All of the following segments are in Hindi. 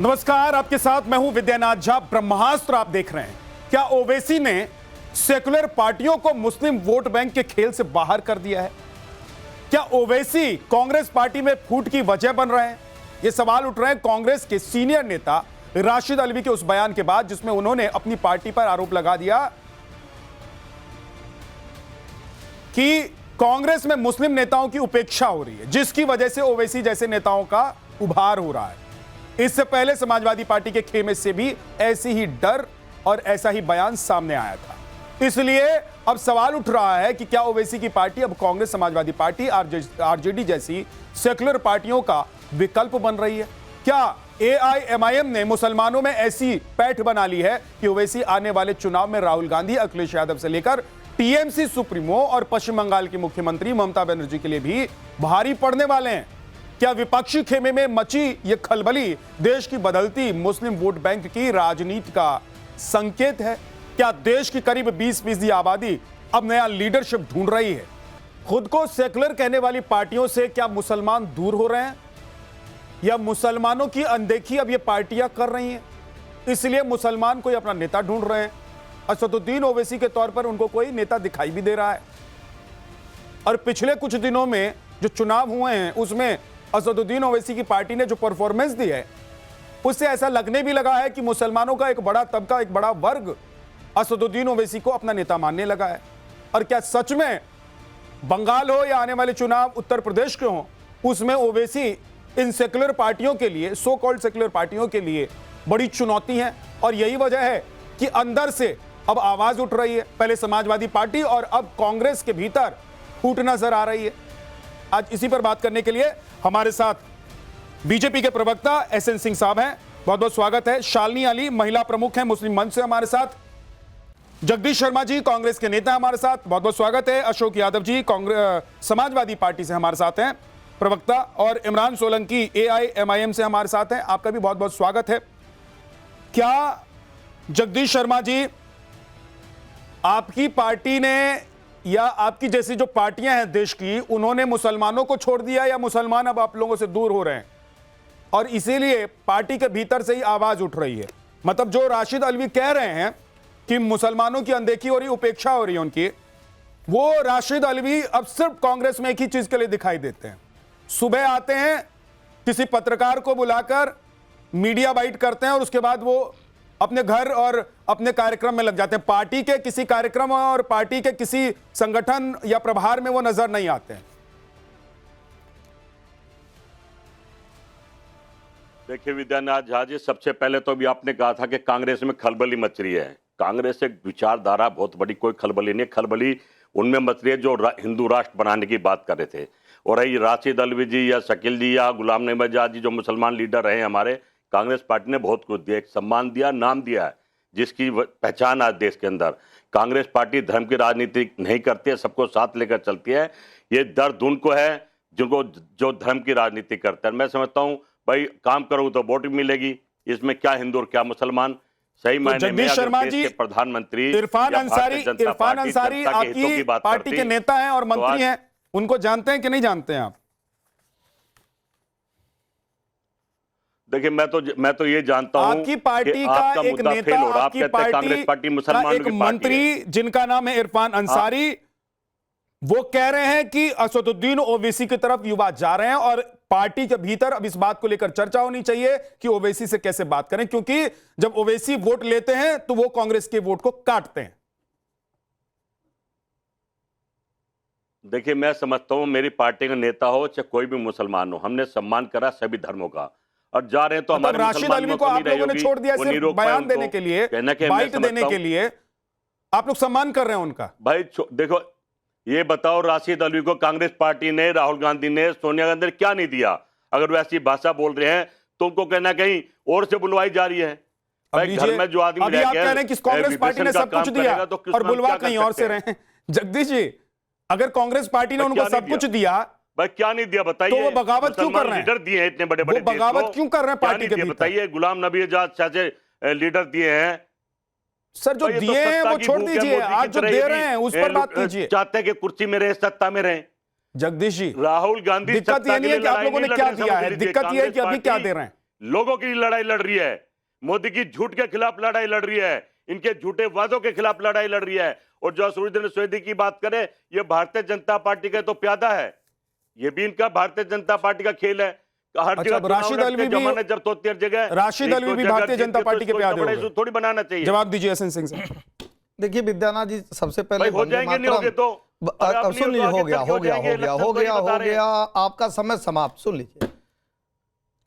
नमस्कार, आपके साथ मैं हूं विद्यानाथ झा। ब्रह्मास्त्र आप देख रहे हैं। क्या ओवैसी ने सेकुलर पार्टियों को मुस्लिम वोट बैंक के खेल से बाहर कर दिया है? क्या ओवैसी कांग्रेस पार्टी में फूट की वजह बन रहे हैं? ये सवाल उठ रहे हैं कांग्रेस के सीनियर नेता राशिद अल्वी के उस बयान के बाद जिसमें उन्होंने अपनी पार्टी पर आरोप लगा दिया कि कांग्रेस में मुस्लिम नेताओं की उपेक्षा हो रही है, जिसकी वजह से ओवैसी जैसे नेताओं का उभार हो रहा है। इससे पहले समाजवादी पार्टी के खेमे से भी ऐसी ही डर और ऐसा ही बयान सामने आया था। इसलिए अब सवाल उठ रहा है कि क्या ओवैसी की पार्टी अब कांग्रेस, समाजवादी पार्टी, आरजेडी जैसी सेकुलर पार्टियों का विकल्प बन रही है? क्या एआईएमआईएम ने मुसलमानों में ऐसी पैठ बना ली है कि ओवैसी आने वाले चुनाव में राहुल गांधी, अखिलेश यादव से लेकर टीएमसी सुप्रीमो और पश्चिम बंगाल की मुख्यमंत्री ममता बनर्जी के लिए भी भारी पड़ने वाले हैं? क्या विपक्षी खेमे में मची यह खलबली देश की बदलती मुस्लिम वोट बैंक की राजनीति का संकेत है? क्या देश की करीब 20% आबादी अब नया लीडरशिप ढूंढ रही है? खुद को सेकुलर कहने वाली पार्टियों से क्या मुसलमान दूर हो रहे हैं, या मुसलमानों की अनदेखी अब ये पार्टियां कर रही हैं, इसलिए मुसलमान कोई अपना नेता ढूंढ रहे हैं? असदुद्दीन ओवैसी के तौर पर उनको कोई नेता दिखाई भी दे रहा है। और पिछले कुछ दिनों में जो चुनाव हुए हैं उसमें असदुद्दीन ओवैसी की पार्टी ने जो परफॉर्मेंस दी है उससे ऐसा लगने भी लगा है कि मुसलमानों का एक बड़ा तबका, एक बड़ा वर्ग असदुद्दीन ओवैसी को अपना नेता मानने लगा है। और क्या सच में बंगाल हो या आने वाले चुनाव उत्तर प्रदेश के हों, उसमें ओवैसी इन सेकुलर पार्टियों के लिए, सो कॉल्ड सेकुलर पार्टियों के लिए बड़ी चुनौती है? और यही वजह है कि अंदर से अब आवाज उठ रही है। पहले समाजवादी पार्टी और अब कांग्रेस के भीतर फूट नजर आ रही है। आज इसी पर बात करने के लिए हमारे साथ बीजेपी के प्रवक्ता एसएन सिंह साहब हैं, बहुत बहुत स्वागत है। शालिनी अली महिला प्रमुख हैं मुस्लिम मंच से हमारे साथ। जगदीश शर्मा जी कांग्रेस के नेता हमारे साथ, बहुत बहुत स्वागत है। अशोक यादव जी कांग्रेस समाजवादी पार्टी से हमारे साथ हैं प्रवक्ता, और इमरान सोलंकी एआईएमआईएम से हमारे साथ हैं, आपका भी बहुत बहुत स्वागत है। क्या जगदीश शर्मा जी, आपकी पार्टी ने या आपकी जैसी जो पार्टियां हैं देश की, उन्होंने मुसलमानों को छोड़ दिया, या मुसलमान अब आप लोगों से दूर हो रहे हैं और इसीलिए पार्टी के भीतर से ही आवाज उठ रही है? मतलब जो राशिद अल्वी कह रहे हैं कि मुसलमानों की अनदेखी हो रही, उपेक्षा हो रही है उनकी, वो राशिद अल्वी अब सिर्फ कांग्रेस में एक ही चीज के लिए दिखाई देते हैं। सुबह आते हैं, किसी पत्रकार को बुलाकर मीडिया बाइट करते हैं और उसके बाद वो अपने घर और अपने कार्यक्रम में लग जाते हैं। पार्टी के किसी कार्यक्रम और पार्टी के किसी संगठन या प्रभार में वो नजर नहीं आते हैं। देखिए विद्यानाथ झा जी, सबसे पहले तो अभी आपने कहा था कि कांग्रेस में खलबली मच रही है। कांग्रेस एक विचारधारा बहुत बड़ी, कोई खलबली नहीं। खलबली उनमें मच रही है जो हिंदू राष्ट्र बनाने की बात कर रहे थे। और ये राशिद अल्वी जी या शकील जी या गुलाम नबी आजाद जी जो मुसलमान लीडर रहे हमारे, कांग्रेस पार्टी ने बहुत कुछ दिया, एक सम्मान दिया, नाम दिया है, जिसकी पहचान आज देश के अंदर। कांग्रेस पार्टी धर्म की राजनीति नहीं करती है, सबको साथ लेकर चलती है। ये दर्द उनको है जिनको जो धर्म की राजनीति करते हैं। मैं समझता हूँ भाई, काम करो तो वोट भी मिलेगी, इसमें क्या हिंदू और क्या मुसलमान। सही मायने में शर्मा जी, प्रधानमंत्री इरफान अंसारी आपकी पार्टी के नेता हैं और मंत्री हैं, उनको जानते हैं कि नहीं जानते हैं आप? देखिए मैं तो ये जानता हूं आपकी पार्टी का एक नेता, आपकी पार्टी मुसलमान एक मंत्री जिनका नाम है इरफान अंसारी, वो कह रहे हैं कि असदुद्दीन ओवैसी की तरफ युवा जा रहे हैं और पार्टी के भीतर अब इस बात को लेकर चर्चा होनी चाहिए कि ओवैसी से कैसे बात करें, क्योंकि जब ओवैसी वोट लेते हैं तो वो कांग्रेस के वोट को काटते हैं। देखिए मैं समझता हूं मेरी पार्टी का नेता हो चाहे कोई भी मुसलमान हो, हमने सम्मान करा सभी धर्मों का, और जा रहे हैं तो हमारे राशिद अल्वी को आप लोगों ने छोड़ दिया सिर्फ बयान देने के लिए, बाइट देने के लिए, आप लोग सम्मान कर रहे हैं उनका। भाई देखो, ये बताओ राशिद अल्वी को कांग्रेस पार्टी ने, राहुल गांधी ने, सोनिया गांधी ने क्या नहीं दिया? अगर वैसी भाषा बोल रहे हैं तो उनको कहना कहीं और से बुलवाई जा रही है। भाई घर में जो आदमी अभी आप कह रहे हैं कि कांग्रेस पार्टी ने सब कुछ दिया और बुलवा कहीं और से रहे हैं। जगदीश जी, अगर कांग्रेस पार्टी ने उनको सब कुछ दिया, भाई क्या नहीं दिया बताइए? तो वो बगावत क्यों कर रहे हैं? लीडर दिए हैं इतने बड़े बड़े, बगावत क्यों कर रहे हैं पार्टी के भीतर? बताइए, गुलाम नबी आजाद जैसे लीडर दिए हैं। सर जो दिए हैं वो छोड़ दीजिए, आज जो दे रहे हैं उस पर बात कीजिए। चाहते हैं कि कुर्सी में रहे, सत्ता में रहे। जगदीश जी, राहुल गांधी दिक्कत ये नहीं है कि आप लोगों ने क्या दिया है, दिक्कत ये है कि अभी क्या दे रहे हैं। लोगों की लड़ाई लड़ रही है, मोदी की झूठ के खिलाफ लड़ाई लड़ रही है, इनके झूठे वादों के खिलाफ लड़ाई लड़ रही है। और जो असदुद्दीन ओवैसी की बात करें, ये भारतीय जनता पार्टी का तो प्यादा है, ये भी इनका भारतीय जनता पार्टी का खेल है। हर अच्छा, जगह राशिद अलवी भी जमाने जब तो हर जगह राशिद अलवी भी भारतीय जनता पार्टी के प्यादे हो गए। थोड़ी बनाना चाहिए। जवाब दीजिए एसएन सिंह से। देखिए विद्यानाथ जी, सबसे पहले भाई हो जाएंगे, नहीं होगे तो अब सुन लीजिए, हो गया आपका समय समाप्त। सुन लीजिए,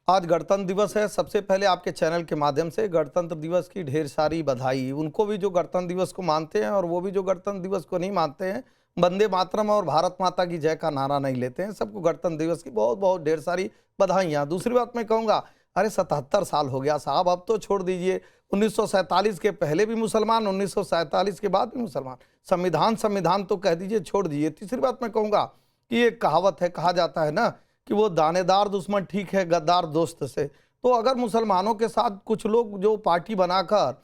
आज गणतंत्र दिवस है। सबसे पहले आपके चैनल के माध्यम से गणतंत्र दिवस की ढेर सारी बधाई उनको भी जो गणतंत्र दिवस को मानते हैं और वो भी जो गणतंत्र दिवस को नहीं मानते हैं, वंदे मातरम और भारत माता की जय का नारा नहीं लेते हैं, सबको गणतंत्र दिवस की बहुत बहुत ढेर सारी बधाइयाँ। दूसरी बात मैं कहूँगा, अरे 77 साल हो गया साहब, अब तो छोड़ दीजिए। 1947 के पहले भी मुसलमान, 1947 के बाद भी मुसलमान, संविधान तो कह दीजिए, छोड़ दीजिए। तीसरी बात मैं कहूँगा कि एक कहावत है, कहा जाता है ना कि वो दानेदार दुश्मन ठीक है गद्दार दोस्त से। तो अगर मुसलमानों के साथ कुछ लोग जो पार्टी बनाकर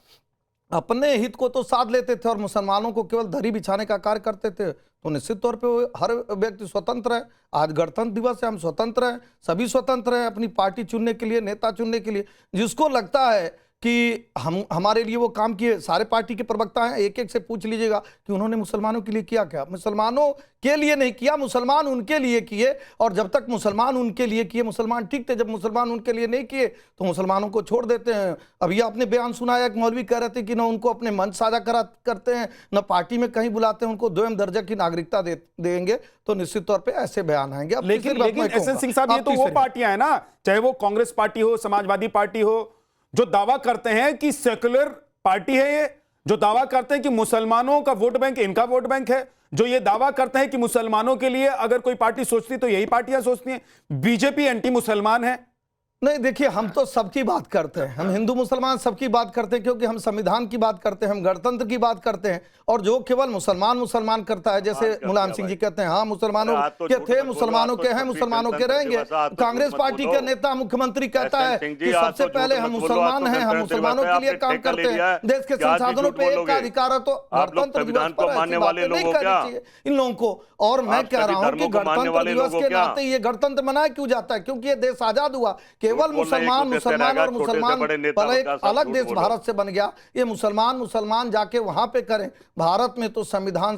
अपने हित को तो साध लेते थे और मुसलमानों को केवल दरी बिछाने का कार्य करते थे, तो निश्चित तौर पे हर व्यक्ति स्वतंत्र है। आज गणतंत्र दिवस है, हम स्वतंत्र हैं, सभी स्वतंत्र हैं अपनी पार्टी चुनने के लिए, नेता चुनने के लिए। जिसको लगता है कि हमारे लिए वो काम किए, सारे पार्टी के प्रवक्ता हैं, एक एक से पूछ लीजिएगा कि उन्होंने मुसलमानों के लिए किया क्या। मुसलमानों के लिए नहीं किया, मुसलमान उनके लिए किए। और जब तक मुसलमान उनके लिए किए, मुसलमान ठीक थे। जब मुसलमान उनके लिए नहीं किए तो मुसलमानों को छोड़ देते हैं। अभी आपने बयान सुनाया, एक मौलवी कह रहे थे कि ना उनको अपने मंच साझा करते हैं, न पार्टी में कहीं बुलाते हैं, उनको दोयम दर्जा की नागरिकता देंगे। तो निश्चित तौर पर ऐसे बयान आएंगे। लेकिन एसएन सिंह साहब, ये तो वो पार्टियां है ना, चाहे वो कांग्रेस पार्टी हो, समाजवादी पार्टी हो, जो दावा करते हैं कि सेकुलर पार्टी है, ये जो दावा करते हैं कि मुसलमानों का वोट बैंक इनका वोट बैंक है, जो ये दावा करते हैं कि मुसलमानों के लिए अगर कोई पार्टी सोचती तो यही पार्टियां सोचती हैं। बीजेपी एंटी मुसलमान है। नहीं, देखिए, हम तो सबकी बात करते हैं, हम हिंदू मुसलमान सबकी बात करते हैं, क्योंकि हम संविधान की बात करते हैं, हम गणतंत्र की बात करते हैं। और जो केवल मुसलमान करता है, जैसे मुलायम सिंह जी कहते हैं, हाँ मुसलमानों के थे, मुसलमानों के हैं, मुसलमानों के रहेंगे। कांग्रेस पार्टी के नेता मुख्यमंत्री कहता है कि सबसे पहले हम मुसलमान हैं, हम मुसलमानों के लिए काम करते हैं, देश के संसाधनों पर एक का अधिकार है। तो गणतंत्र दिवस पर ऐसी बातें नहीं करनी चाहिए इन लोगों को। और मैं कह रहा हूं कि गणतंत्र दिवस के नाते ये गणतंत्र मनाया क्यों जाता है? क्योंकि ये देश आजाद हुआ, केवल मुसलमान और मुसलमान भले एक अलग देश भारत से बन गया। ये मुसलमान जाके वहां पे करें। भारत में तो संविधान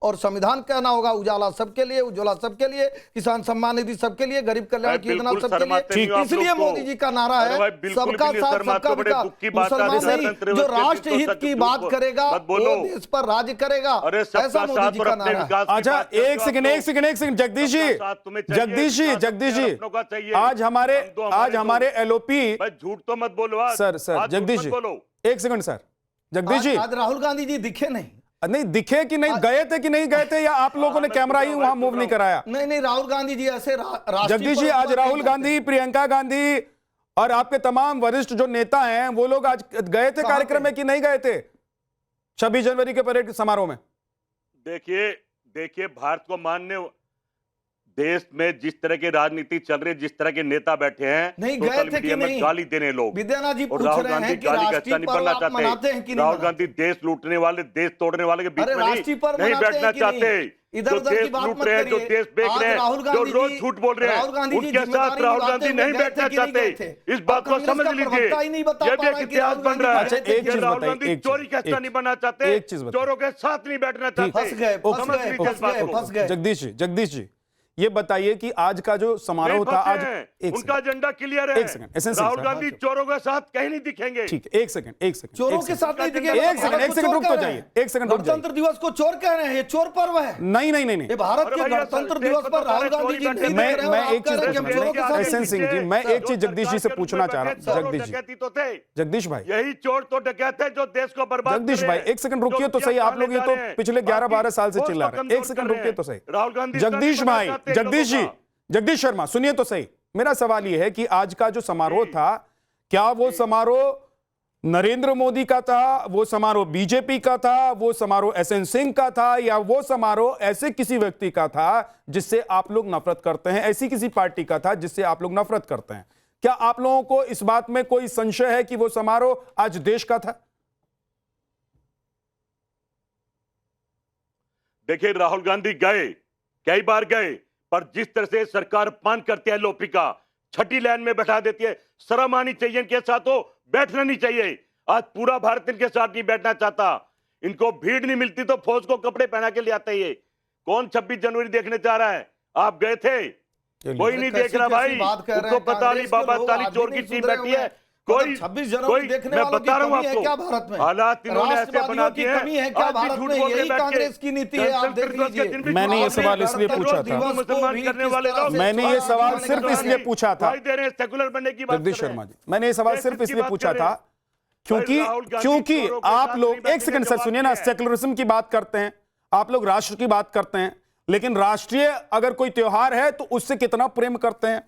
और संविधान कहना होगा, उजाला सबके लिए, उज्ज्वला सबके लिए, किसान सम्मान निधि सबके लिए, गरीब कल्याण की योजना सबके लिए। इसलिए मोदी जी का नारा है सबका साथ सबका विकास। मुसलमान नहीं, जो राष्ट्र हित की बात करेगा वो देश पर राज्य करेगा, ऐसा मोदी जी का नारा है। अच्छा, एक सेकंड जगदीश जी, आज हमारे एलओपी, झूठ तो मत बोलो सर जगदीश जी, एक सेकंड सर, जगदीश जी, आज राहुल गांधी जी दिखे नहीं दिखे कि नहीं, गए थे कि नहीं गए थे, या आप लोगों ने कैमरा ही वहां मूव नहीं कराया? नहीं, राहुल गांधी जी ऐसे जगदीश जी, आज राहुल गांधी, प्रियंका गांधी और आपके तमाम वरिष्ठ जो नेता हैं, वो लोग आज गए थे कार्यक्रम में कि नहीं गए थे 26 जनवरी के परेड समारोह में? देखिए भारत को मानने, देश में जिस तरह की राजनीति चल रही है, जिस तरह के नेता बैठे हैं, नहीं गए थे कि नहीं? गाली देने लोग, विद्यानाथ जी पूछ राहुल रहे गांधी हैं कि गाली का राष्ट्रीय नहीं बनना पर्व आप मनाते हैं कि चाहते। नहीं? राहुल गांधी देश लूटने वाले, देश तोड़ने वाले के बीच में नहीं बैठना चाहते। इधर उधर की बात मत करिए। जो देश बेच रहे हैं, जो रोज झूठ बोल रहे हैं, उनके साथ राहुल गांधी नहीं बैठना चाहते। इस बात को समझ लीजिए, ये भी एक इतिहास बन रहा है। राहुल गांधी चोरी का हिस्सा नहीं बनना चाहते, चोरों के साथ नहीं बैठना चाहते। जगदीश जी, ये बताइए कि आज का जो समारोह था, आज उनका एजेंडा क्लियर है। राहुल गांधी चोरों के साथ कहीं नहीं दिखेंगे। ठीक है, एक सेकंड चोरों के साथ नहीं दिखेंगे। एक सेकंड रुक तो जाइए, एक सेकंड रुक जाइए। गणतंत्र दिवस को चोर कह रहे हैं, ये चोर पर्व है। नहीं, ये भारत के गणतंत्र दिवस पर राहुल गांधी जी नहीं मैं एक चीज, एसएन सिंह जी, मैं एक चीज जगदीश जी से पूछना चाह रहा हूँ। जगदीश भाई, यही चोर तो डकैत है जो देश को बर्बाद। जगदीश भाई, एक सेकंड रुकिए तो सही, आप लोग ये तो पिछले 11-12 साल से चिल्ला रहे हैं। एक सेकंड रुकिए तो सही। राहुल गांधी, जगदीश भाई, जगदीश शर्मा, सुनिए तो सही। मेरा सवाल यह है कि आज का जो समारोह था, क्या वो समारोह नरेंद्र मोदी का था, वो समारोह बीजेपी का था, वो समारोह एसएन सिंह का था, या वो समारोह ऐसे किसी व्यक्ति का था जिससे आप लोग नफरत करते हैं, ऐसी किसी पार्टी का था जिससे आप लोग नफरत करते हैं? क्या आप लोगों को इस बात में कोई संशय है कि वो समारोह आज देश का था? देखिए, राहुल गांधी गए, कई बार गए, पर जिस तरह से सरकार अपमान करती है एलओपी का, छठी लाइन में बैठा देती है, शर्म आनी चाहिए इनके साथ, तो बैठना नहीं चाहिए। आज पूरा भारत इनके साथ नहीं बैठना चाहता। इनको भीड़ नहीं मिलती तो फौज को कपड़े पहना के ले आते ये। कौन 26 जनवरी देखने जा रहा है? आप गए थे? कोई नहीं देख रहा भाई। उसको पता नहीं बाबा ताली चोर की टीम बैठी है। कोई 26 जनवरी देखने मैं वालों की बता रहा हूं कमी है क्या भारत में? हालात इन्होंने ऐसे बना राष्ट्रवादियों की दिए हैं। कमी है क्या आज भी भारत झूठ में? बोल के यही बैठ के कांग्रेस की नीति है, आप देख लीजिए। मैंने ये सवाल इसलिए पूछा था। मुसलमान करने वाले लोग, मैंने ये सवाल सिर्फ इसलिए पूछा था, भाई दे रहे हैं सेकुलर बनने की बात जगदीश कर रहे शर्मा हैं। जी, मैंने ये सवाल सिर्फ इसलिए पूछा था क्योंकि आप लोग, एक सेकंड सर सुनिए ना, सेकुलरिज्म की बात करते हैं, आप लोग राष्ट्र की बात करते हैं, लेकिन राष्ट्रीय अगर कोई त्योहार है तो उससे कितना प्रेम करते हैं।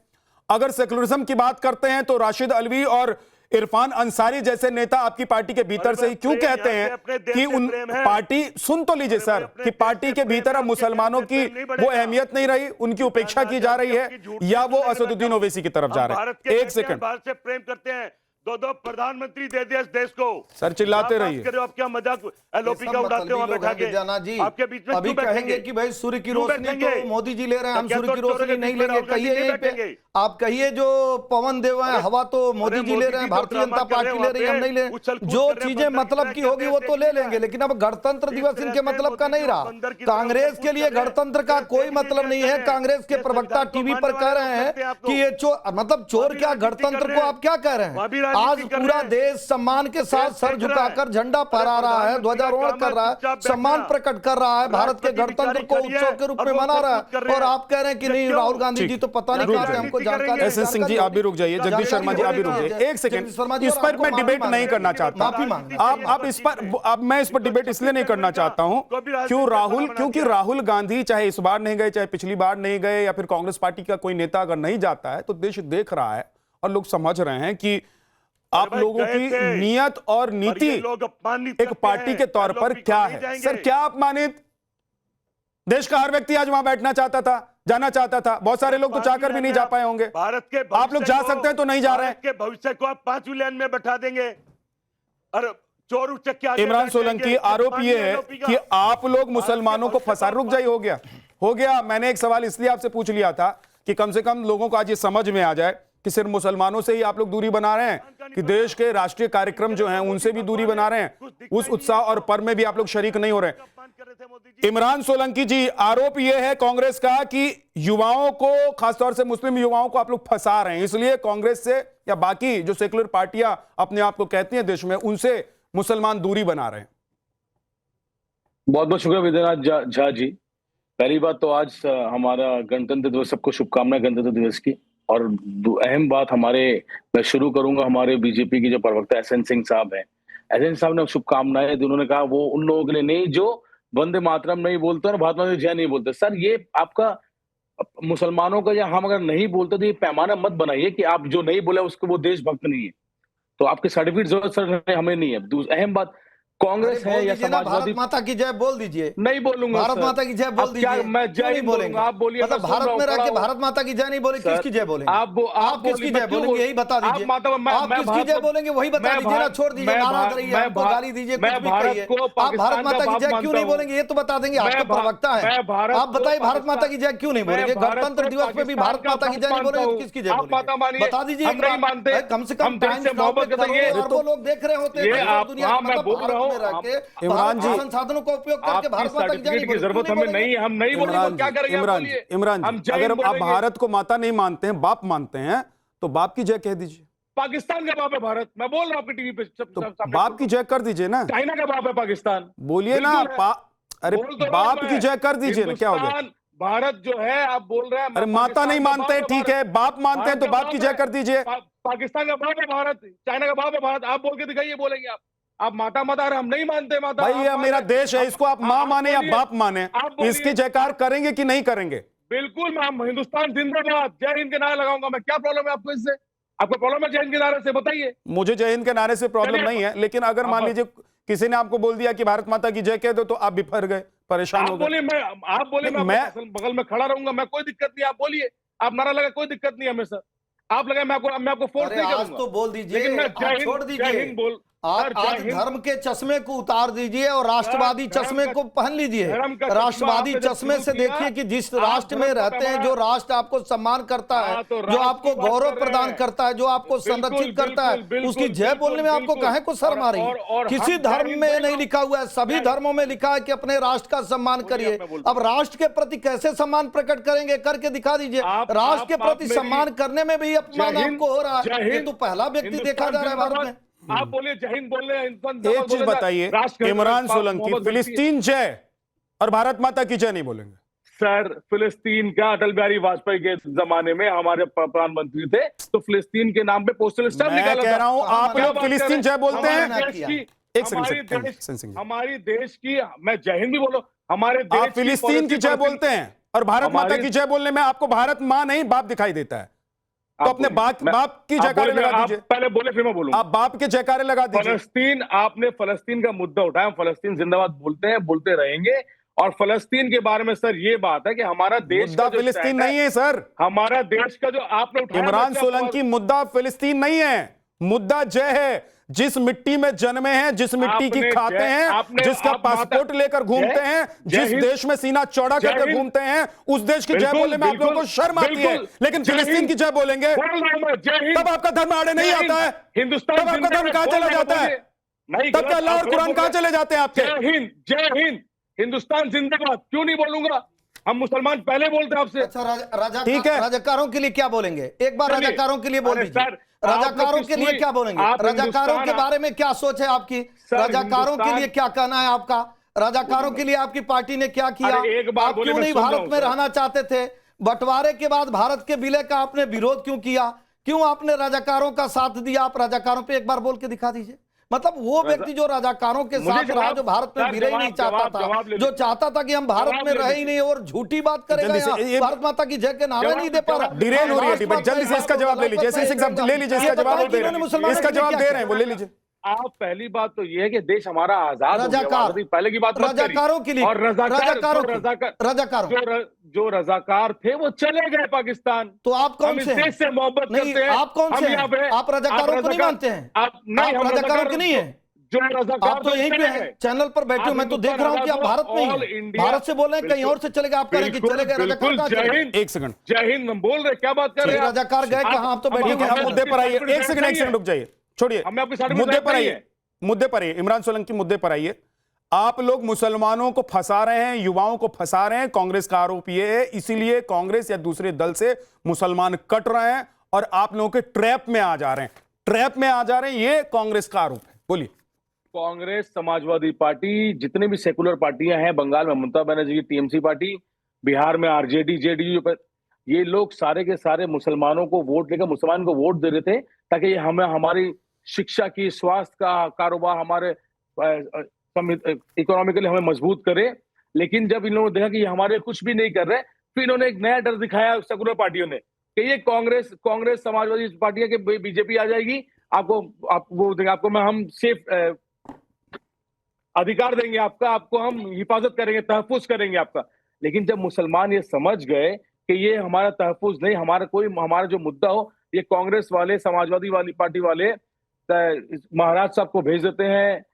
अगर सेकुलरिज्म की बात करते हैं तो राशिद अल्वी और इरफान अंसारी जैसे नेता आपकी पार्टी के भीतर से ही क्यों कहते हैं कि उन पार्टी, सुन तो लीजिए सर, कि पार्टी के भीतर अब मुसलमानों की वो अहमियत नहीं रही, उनकी उपेक्षा की जा रही है, या वो असदुद्दीन ओवैसी की तरफ जा रहे हैं? एक सेकंड, भारत से प्रेम करते हैं, दो प्रधानमंत्री दे दिया इस देश को। सर चिल्लाते रहिए। आप क्या मजाक एलओपी का उड़ाते हो वहां बैठा के? जी आपके बीच में अभी क्यों कहेंगे बैठेंगे? कि भाई सूर्य की क्यों रोशनी बैठेंगे? तो मोदी जी ले रहे हैं, हम क्या सूर्य की तो रोशनी चोरों नहीं के लेंगे। बीच में कहिए यहीं पे, बैठेंगे? आप कहिए जो पवन देव है, हवा तो मोदी जी ले रहे हैं, भारतीय जनता पार्टी ले रही है, हम नहीं ले। जो चीजें मतलब की होगी वो तो ले लेंगे, लेकिन अब गणतंत्र दिवस इनके मतलब का नहीं रहा। कांग्रेस के लिए गणतंत्र का कोई मतलब नहीं है। कांग्रेस के प्रवक्ता टीवी पर कह रहे हैं कि ये मतलब चोर क्या, गणतंत्र को आप क्या कह रहे हैं? आज पूरा देश सम्मान के साथ सर झुकाकर झंडा फहरा रहा है, ध्वजारोहण कर रहा है, सम्मान प्रकट कर रहा है, भारत के गणतंत्र को उत्सव के रूप में मना रहा है, और आप कह रहे हैं कि नहीं राहुल गांधी जी तो पता नहीं कहां से हमको जानकारी। एसएन सिंह जी आप भी रुक जाइए, जगदीश शर्मा जी आप भी रुक जाइए, एक सेकंड, इस पर मैं डिबेट नहीं करना चाहता। आप इस पर, अब मैं इस पर डिबेट इसलिए नहीं करना चाहता हूं क्योंकि राहुल गांधी चाहे इस बार नहीं गए, चाहे पिछली बार नहीं गए, या फिर कांग्रेस पार्टी का कोई नेता अगर नहीं जाता है तो देश देख रहा है और लोग समझ रहे हैं कि आप लोगों की नीयत और नीति एक पार्टी के तौर पर क्या है। सर क्या अपमानित? देश का हर व्यक्ति आज वहां बैठना चाहता था, जाना चाहता था, बहुत सारे लोग तो चाहकर भी नहीं जा पाए होंगे। भारत के आप लोग जा सकते हैं तो नहीं जा रहे हैं। के भविष्य को आप 5वीं लाइन में बैठा देंगे और चोर उचक्के इमरान सोलंकी, आरोप ये है कि आप लोग मुसलमानों को फंसा, रुक जाइए, हो गया। मैंने एक सवाल इसलिए आपसे पूछ लिया था कि कम से कम लोगों को आज ये समझ में आ जाए कि सिर्फ मुसलमानों से ही आप लोग दूरी बना रहे हैं कि देश के राष्ट्रीय कार्यक्रम जो हैं उनसे भी दूरी बना रहे हैं, उस उत्साह और पर्व में भी आप लोग शरीक नहीं हो रहे हैं। इमरान सोलंकी जी, आरोप यह है कांग्रेस का कि युवाओं को, खासतौर से मुस्लिम युवाओं को आप लोग फंसा रहे हैं, इसलिए कांग्रेस से या बाकी जो सेकुलर पार्टियां अपने आप को कहती हैं देश में, उनसे मुसलमान दूरी बना रहे हैं। बहुत बहुत शुक्रिया विद्यानाथ झा जी। पहली बात तो आज हमारा गणतंत्र दिवस, सबको शुभकामनाएं गणतंत्र दिवस की। और अहम बात मैं शुरू करूंगा हमारे बीजेपी की जो प्रवक्ता एसएन सिंह साहब हैं। एसएन साहब ने शुभकामनाएं दी, उन्होंने कहा वो उन लोगों के लिए नहीं जो वंदे मातरम नहीं बोलते और भारत माता की जय नहीं बोलते। सर ये आपका मुसलमानों का, या हम अगर नहीं बोलते तो ये पैमाना मत बनाइए कि आप जो नहीं बोले उसको वो देशभक्त नहीं है, तो आपके सर्टिफिकेट जरूरत सर हमें नहीं है। अहम बात, कांग्रेस है या समाजवादी, भारत माता की जय बोल दीजिए। नहीं बोलूंगा भारत माता की जय बोल दीजिए। मैं जय नहीं बोलेंगे, आप बोलिए। मतलब भारत में रह के भारत माता की जय नहीं बोले, किसकी जय बोलेंगे? आप किसकी जय बोलेंगे यही बता दीजिए। आप किसकी जय बोलेंगे वही बता दीजिए ना, छोड़ दीजिए, नाराज रहिए, हमको गाली दीजिए, कुछ भी कहिए। आप भारत माता की जय क्यों नहीं बोलेंगे ये तो बता देंगे, आप तो प्रवक्ता है। आप बताइए भारत माता की जय क्यों नहीं बोलेंगे? गणतंत्र दिवस पे भी भारत माता की जय नहीं बोलेंगे तो किसकी जय बोलेंगे? बता दीजिए, कम से कम लोग देख रहे होते हैं दुनिया में। इमरान जी, संसाधनों का उपयोग करके भारत माता की जय की जरूरत हमें नहीं, हम नहीं बोलेंगे, क्या करेंगे? इमरान जी, अगर आप भारत को माता नहीं मानते हैं, बाप मानते हैं, तो बाप की जय कह दीजिए। पाकिस्तान का बाप है भारत, मैं बोल रहा हूँ आपके टीवी पे। तो बाप की जय कर दीजिए ना। चाइना का बाप है पाकिस्तान, बोलिए ना। अरे बाप की जय कर दीजिए ना, क्या हो गया? भारत जो है आप बोल रहे हैं, अरे माता नहीं मानते, ठीक है, बाप मानते हैं तो बाप की जय कर दीजिए। पाकिस्तान का बाप है भारत, चाइना का बाप है भारत, आप बोल के दिखाइए, बोलेंगे आप माता माता, हम नहीं मानते माता। भाई ये मेरा देश है, इसको आप माँ माने या बाप माने, इसकी जयकार करेंगे कि नहीं करेंगे? बिल्कुल, मैं हिंदुस्तान जिंदाबाद, जय हिंद के नारे लगाऊंगा मैं। क्या प्रॉब्लम है आपको इससे? आपको प्रॉब्लम है जय हिंद के नारे से? बताइए। मुझे जय हिंद के नारे से प्रॉब्लम नहीं है, लेकिन अगर मान लीजिए किसी ने आपको बोल दिया कि भारत माता की जय कह दो तो आप भी फर गए, परेशान हो गए। आप बोले मैं बगल में खड़ा रहूंगा, मैं कोई दिक्कत नहीं, आप बोलिए, आप नारा लगा, कोई दिक्कत नहीं हमें सर। आप लगा मैं आपको फोर्स नहीं करूंगा, तो बोल दीजिए, लेकिन मैं जय हिंद बोल। आप सर, आज जय हिंद। धर्म के चश्मे को उतार दीजिए और राष्ट्रवादी धर्म चश्मे का- को पहन लीजिए। धर्म का चश्मा राष्ट्रवादी आपने जब चश्मे शुरू से किया, देखिए कि जिस आप राष्ट्र में धर्म को रहते हैं, पैमाना- जो राष्ट्र आपको सम्मान करता है, हाँ, तो जो राष्ट्र आपको की बात गौरव कर रहे प्रदान हैं। करता है, जो आपको बिल्कुल, संरक्षित करता है, बिल्कुल, उसकी जय बिल्कुल, बोलने में आपको बिल्कुल। काहे को शर्म आ रही है? और किसी हम जय धर्म हिंद में बोल नहीं रहे लिखा हुआ है, सभी जय- धर्मों में लिखा है कि अपने राष्ट्र का सम्मान बोलिए, करिए। मैं बोलता अब राष्ट्र के प्रति कैसे सम्मान प्रकट करेंगे? करके दिखा दीजिए। राष्ट्र के प्रति मेरी- सम्मान करने में भी अपमान जय हिंद, आपको हो रहा जय है। हिंद। हिंदू पहला व्यक्ति देखा जा रहा है भारत में। आप बोलिए जय हिंद बोल रहे हैं, एक चीज बताइए, इमरान सोलंकी फिलिस्तीन जय और भारत माता की जय नहीं बोलेंगे। सर, फिलिस्तीन का अटल बिहारी वाजपेयी के जमाने में हमारे प्रधानमंत्री थे, तो फिलिस्तीन के नाम पे पोस्टल स्टैम्प मैं निकाला कह रहा हूं, था। आप क्या लोग बात फिलिस्तीन जय बोलते हैं। हमारे देश की- एक सेकंड, हमारी देश की, मैं जय हिंद भी बोलो, हमारे देश आप फिलिस्तीन की जय बोलते हैं और भारत माता की जय बोलने में आपको भारत मां नहीं बाप दिखाई देता है। तो अपने बाप की जयकारे लगा दीजिए। पहले बोले फिर मैं बोलूंगा। आप बाप के जयकारे लगा दीजिए। फलस्तीन, आपने फलस्तीन का मुद्दा उठाया, हम फलस्तीन जिंदाबाद बोलते हैं, बोलते रहेंगे। और फलस्तीन के बारे में सर ये बात है कि हमारा देश मुद्दा का जो फिलिस्तीन स्टैंड नहीं है सर। हमारा देश का जो आपने उठाया, इमरान मैं सोलंकी, मुद्दा फिलिस्तीन नहीं है, मुद्दा जय है। जिस मिट्टी में जन्मे हैं, जिस मिट्टी की आपने खाते जय- हैं, आपने- जिसका आप माता- पासपोर्ट लेकर घूमते जय- हैं, जय जिस हिंद। देश में सीना चौड़ा जय करके हिंद। घूमते हैं, उस देश की जय बिल्कुल, बोलने में आप लोगों को बिल्कुल, शर्म आती है। बिल्कुल। लेकिन जय फिलिस्तीन हिंद। की जय बोलेंगे बोल रहा हूं मैं, जय हिंद। तब आपका धर्म आड़े नहीं जय आता है। हिंद। हिंदुस्तान तब आपका धर्म कहां चला जाता है? नहीं, तब क्या अल्लाह और कुरान कहां चले जाते हैं आपके? जय हिंद, जय हिंद, हिंदुस्तान जिंदाबाद। क्यों नहीं बोलूंगा? हम मुसलमान पहले बोलते हैं आपसे। अच्छा, ठीक है। राजाकारों के लिए क्या बोलेंगे? एक बार चलिए। राजाकारों के लिए बोल अरे दीजिए। सर, राजाकारों आपने के लिए किस क्या बोलेंगे? आप राजाकारों के हिंदुस्तान- बारे में क्या सोच है आपकी? सर, राजाकारों के हिंदुस्तान- लिए क्या कहना है आपका? राजाकारों के लिए आपकी पार्टी ने क्या किया? अरे एक बार आप बोले, क्यों मैं नहीं सुन रहा भारत हूं, में सर। रहना चाहते थे? बंटवारे के बाद भारत के विलय का आपने विरोध क्यों किया? क्यों आपने राजाकारों का साथ दिया? आप राजाकारों पे एक बार बोल के दिखा दीजिए। मतलब वो व्यक्ति जो राजाकारों के मुझे साथ रहा, जवाब- जो भारत में सर, विलय ही नहीं जवाब चाहता ले था, लीजिए। जो चाहता था कि हम भारत जवाब में ले रहे ही लीजिए। नहीं और झूठी बात करेगा जल्दी से, यहाँ। ये- भारत माता की जय के नारे नहीं दे पा रहा। डिरेल हो रही है डिबेट। जल्दी से इसका जवाब ले लीजिए। ऐसे ले लीजिए, इसका जवाब वो दे रहे हैं। इसका जवाब दे रहे हैं, वो ले लीजिए। आप पहली बात तो ये है कि देश हमारा आजाद हो गया। रजाकार। वाकई पहले की बात मत करिए। रजाकारों के लिए और रजाकारों रजाकार रजाकारों जो रजाकार थे वो चले गए पाकिस्तान। तो आप कौन हम इस से हैं? देश से मोहब्बत नहीं, करते हैं। आप कौन हम से हैं? यहाँ पे- आप रजाकारों को नहीं मानते हैं? आप नहीं, आप हम रजाकारों के नहीं हैं? जो रजाकार आप तो यहीं पे हैं, चैनल पर बैठे हो। मैं तो देख रहा हूँ कि आप भारत में ही हैं। भारत से बोल रहे हैं, कहीं और से चले गए। आप कह रहे हैं कि चले गए। रजाकार कहाँ चले जय गए? हिंद, एक सेकंड, जय हिंद हम बोल रहे, क्या बात कर रहे हैं आप? रजाकार गए कहाँ? आप तो बैठे ठीक है, हुए आप मुद्दे पर आइए। एक सेकंड रुक जाइए, छोड़िए हमें आपकी साइड में मुद्दे बैठना पर ही आइए। है। मुद्दे पर आइए, इमरान सोलंकी मुद्दे पर आइए। आप लोग मुसलमानों को फंसा रहे हैं, युवाओं को फंसा रहे हैं। कांग्रेस का आरोप यह है, इसीलिए कांग्रेस या दूसरे दल से मुसलमान कट रहे हैं और आप लोगों के ट्रैप में आ जा रहे हैं। ट्रैप में आ जा रहे हैं, ये कांग्रेस का आरोप है। बोलिए। कांग्रेस, समाजवादी पार्टी, जितने भी सेकुलर पार्टियां हैं, बंगाल में ममता बनर्जी की टीएमसी पार्टी, बिहार में आरजेडी, जेडीयू, ये लोग सारे के सारे मुसलमानों को वोट लेकर मुसलमान को वोट दे रहे थे ताकि ये हमें हमारी शिक्षा की, स्वास्थ्य का, कारोबार, हमारे इकोनॉमिकली हमें मजबूत करे। लेकिन जब इन लोगों ने देखा कि ये हमारे कुछ भी नहीं कर रहे, फिर इन्होंने एक नया डर दिखाया सेकुलर पार्टियों ने कि ये कांग्रेस समाजवादी पार्टियां के बीजेपी आ जाएगी, आपको हम सेफ अधिकार देंगे, आपको हम हिफाजत करेंगे, तहफुज करेंगे आपका। लेकिन जब मुसलमान ये समझ गए कि ये हमारा तहफुज नहीं, हमारा जो मुद्दा हो, ये कांग्रेस वाले, समाजवादी वाली पार्टी वाले महाराज साहब को भेज देते हैं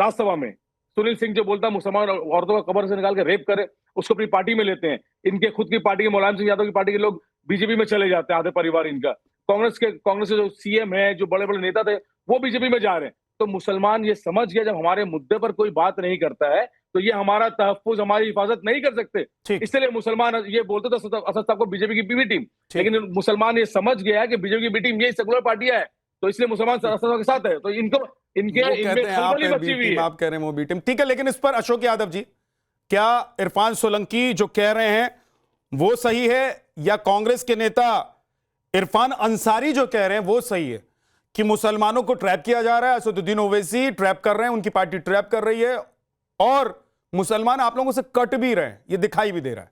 राज्यसभा में। सुनील सिंह जो बोलता है मुसलमान औरतों का कब्र से निकाल के रेप करे, उसको अपनी पार्टी में लेते हैं। इनके खुद की पार्टी के मुलायम सिंह यादव की पार्टी के लोग बीजेपी में चले जाते हैं, आधे परिवार इनका। कांग्रेस के जो सीएम है, जो बड़े बड़े नेता थे, वो बीजेपी में जा रहे हैं। तो मुसलमान ये समझ गया, जब हमारे मुद्दे पर कोई बात नहीं करता है तो ये हमारा तहफ्फुज, हमारी हिफाजत नहीं कर सकते। इसलिए मुसलमान ये बोलते थे असद साहब को बीजेपी की बी टीम, लेकिन मुसलमान ये समझ गया कि बीजेपी की बी टीम ये सेकुलर पार्टियां है, तो इसलिए मुसलमान असद साहब के साथ है। तो इनके खलबली मची हुई है। आप कह रहे हैं वो बी टीम, ठीक है। लेकिन इस पर अशोक यादव जी, क्या इरफान सोलंकी जो कह रहे हैं वो सही है, या कांग्रेस के नेता इरफान अंसारी जो कह रहे हैं वो सही है कि मुसलमानों को ट्रैप किया जा रहा है? असदुद्दीन ओवैसी ट्रैप कर रहे हैं, उनकी पार्टी ट्रैप कर रही है, और मुसलमान आप लोगों से कट भी रहे हैं, ये दिखाई भी दे रहा है।